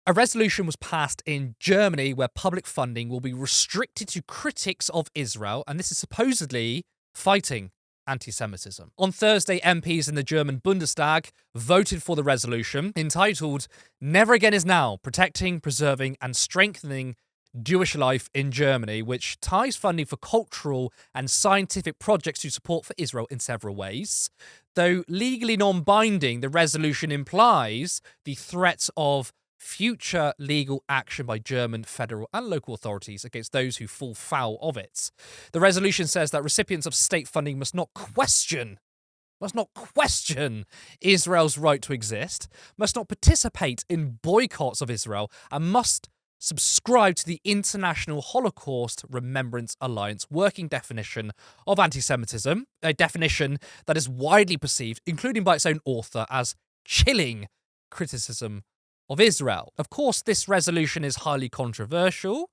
A resolution was passed in Germany where public funding will be restricted to critics of Israel, and this is supposedly fighting anti Semitism. On Thursday, MPs in the German Bundestag voted for the resolution entitled Never Again is Now Protecting, Preserving, and Strengthening Jewish Life in Germany, which ties funding for cultural and scientific projects to support for Israel in several ways. Though legally non binding, the resolution implies the threat of future legal action by German federal and local authorities against those who fall foul of it. The resolution says that recipients of state funding must not question Israel's right to exist, must not participate in boycotts of Israel, and must subscribe to the International Holocaust Remembrance Alliance working definition of anti-Semitism, a definition that is widely perceived, including by its own author, as chilling criticism of Israel. Of course, this resolution is highly controversial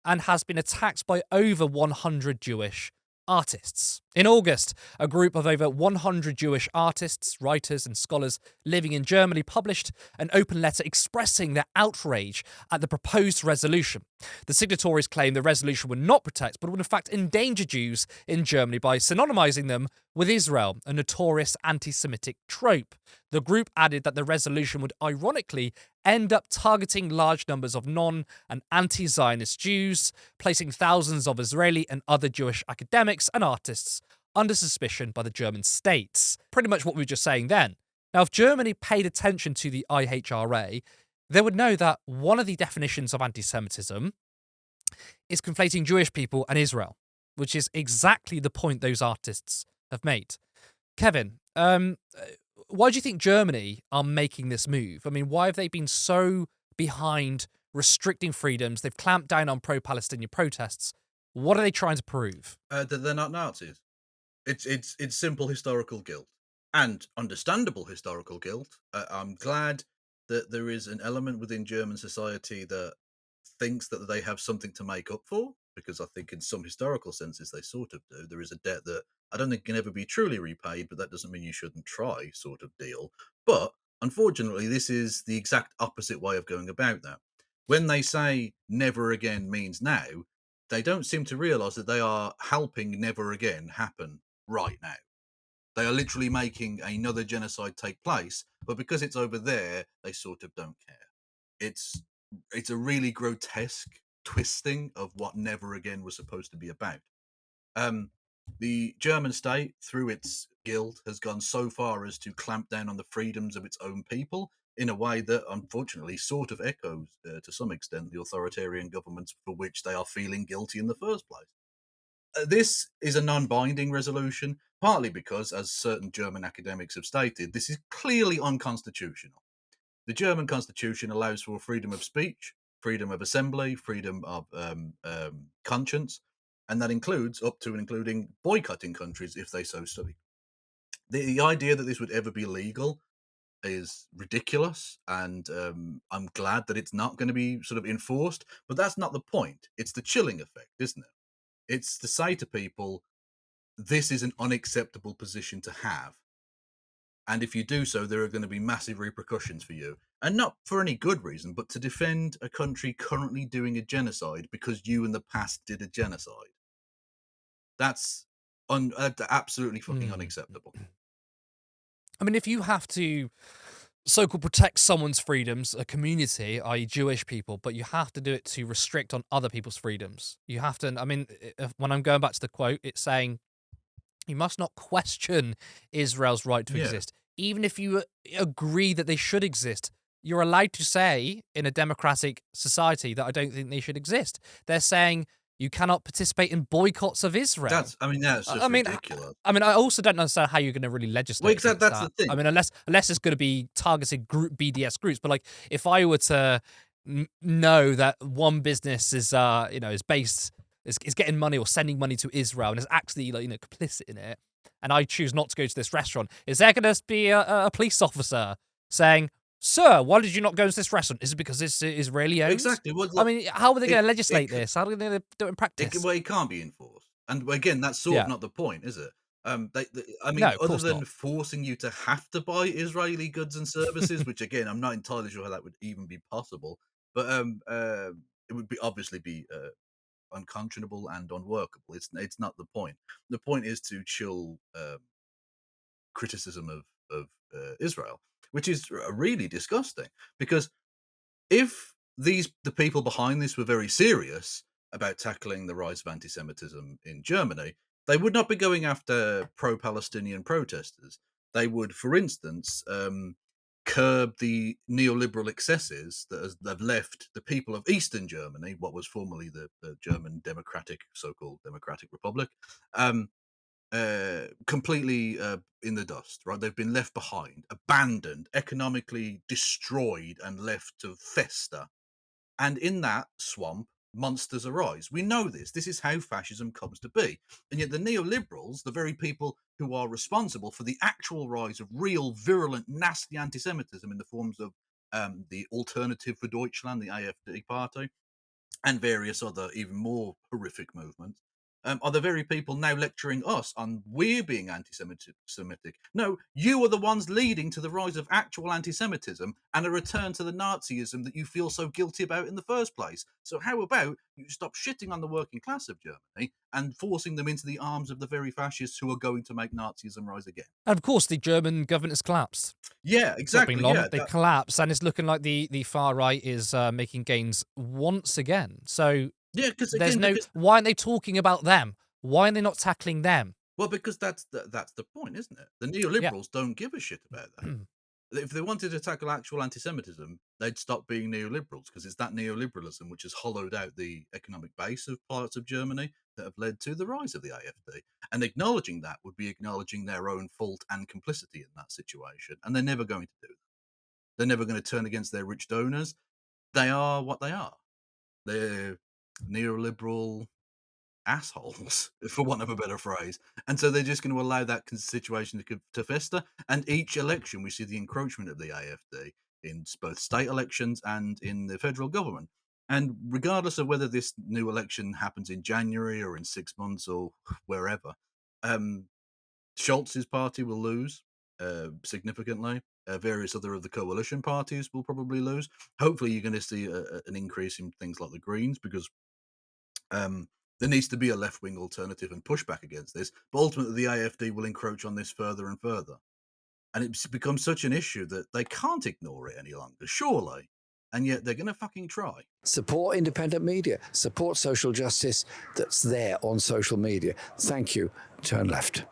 and has been attacked by over 100 Jewish artists. In August, a group of over 100 Jewish artists, writers, and scholars living in Germany published an open letter expressing their outrage at the proposed resolution. The signatories claim the resolution would not protect, but would in fact endanger Jews in Germany by synonymizing them with Israel, a notorious anti-Semitic trope. The group added that the resolution would ironically end up targeting large numbers of non- and anti-Zionist Jews, placing thousands of Israeli and other Jewish academics and artists under suspicion by the German state. Pretty much what we were just saying then. Now, if Germany paid attention to the IHRA, they would know that one of the definitions of anti-Semitism is conflating Jewish people and Israel, which is exactly the point those artists have made. Kevin, why do you think Germany are making this move? I mean, why have they been so behind restricting freedoms? They've clamped down on pro-Palestinian protests. What are they trying to prove? That they're not Nazis. It's simple historical guilt and understandable historical guilt. I'm glad that there is an element within German society that thinks that they have something to make up for, because I think in some historical senses they sort of do. There is a debt that I don't think can ever be truly repaid, but that doesn't mean you shouldn't try, sort of deal. But unfortunately, this is the exact opposite way of going about that. When they say never again means now, they don't seem to realize that they are helping never again happen right now. They are literally making another genocide take place, but because it's over there, they sort of don't care. It's it's a really grotesque twisting of what never again was supposed to be about. Um, the German state, through its guild, has gone so far as to clamp down on the freedoms of its own people in a way that, unfortunately, sort of echoes, to some extent, the authoritarian governments for which they are feeling guilty in the first place. This is a non binding resolution, partly because, as certain German academics have stated, this is clearly unconstitutional. The German constitution allows for freedom of speech, freedom of assembly, freedom of conscience, and that includes up to and including boycotting countries if they so study. The idea that this would ever be legal is ridiculous, and I'm glad that it's not going to be sort of enforced. But that's not the point. It's the chilling effect, isn't it? It's to say to people, this is an unacceptable position to have. And if you do so, there are going to be massive repercussions for you. And not for any good reason, but to defend a country currently doing a genocide because you in the past did a genocide. That's absolutely fucking Hmm. unacceptable. I mean, if you have to so-called protect someone's freedoms, a community, i.e. Jewish people, but you have to do it to restrict on other people's freedoms. You have to, I mean, when I'm going back to the quote, it's saying you must not question Israel's right to Yeah, exist. Even if you agree that they should exist, you're allowed to say in a democratic society that I don't think they should exist. They're saying you cannot participate in boycotts of Israel. that's I just mean, ridiculous. I also don't understand how you're going to really Well, legislate exactly, against that's the that. I thing. mean, unless it's going to be targeted group BDS groups. But like, if I were to know that one business is, is based is getting money or sending money to Israel and is actually like complicit in it, and I choose not to go to this restaurant, is there going to be a police officer saying, "Sir, why did you not go to this restaurant? Is it because it's Israeli owned?" Exactly. Well, I look, mean, how are they it, going to it, legislate this? How are they going to do it in practice? well, it can't be enforced. And again, that's sort of Yeah. not the point, is it? I No, mean, of other course than not. forcing you to have to buy Israeli goods and services, which again, I'm not entirely sure how that would even be possible. But it would be obviously be unconscionable and unworkable. It's not the point. The point is to chill criticism of Israel, which is really disgusting. Because if the people behind this were very serious about tackling the rise of anti-Semitism in Germany, they would not be going after pro-Palestinian protesters. They would, for instance, curb the neoliberal excesses that have left the people of Eastern Germany, what was formerly the German Democratic, so-called Democratic Republic, um, completely in the dust. Right, they've been left behind, abandoned, economically destroyed, and left to fester. And in that swamp, monsters arise. We know this. This is how fascism comes to be. And yet, the neoliberals, the very people who are responsible for the actual rise of real, virulent, nasty anti Semitism in the forms of the Alternative for Deutschland, the AfD party, and various other even more horrific movements, are the very people now lecturing us on we're being anti-Semitic. No, you are the ones leading to the rise of actual anti-Semitism and a return to the Nazism that you feel so guilty about in the first place. So how about you stop shitting on the working class of Germany and forcing them into the arms of the very fascists who are going to make Nazism rise again? And of course, the German government has collapsed. Yeah, It's not been exactly. long. Yeah, They collapsed, and it's looking like the far right is making gains once again. So yeah, because there's again, no. because Why aren't they talking about them? Why are they not tackling them? well, because that's the point, isn't it? The Yeah. neoliberals don't give a shit about that. If they wanted to tackle actual anti-Semitism, they'd stop being neoliberals because it's that neoliberalism which has hollowed out the economic base of parts of Germany that have led to the rise of the AfD. And acknowledging that would be acknowledging their own fault and complicity in that situation. And they're never going to do that. They're never going to turn against their rich donors. They are what they are. They're neoliberal assholes, for want of a better phrase. And so they're just going to allow that situation to fester. And each election, we see the encroachment of the AfD in both state elections and in the federal government. And regardless of whether this new election happens in January or in 6 months or wherever, Scholz's party will lose significantly. Various other of the coalition parties will probably lose. Hopefully, you're going to see an increase in things like the Greens because there needs to be a left wing alternative and pushback against this. But ultimately, the AfD will encroach on this further and further. And it's become such an issue that they can't ignore it any longer, surely. And yet they're going to fucking try. Support independent media, support social justice that's there on social media. Thank you. Turn left.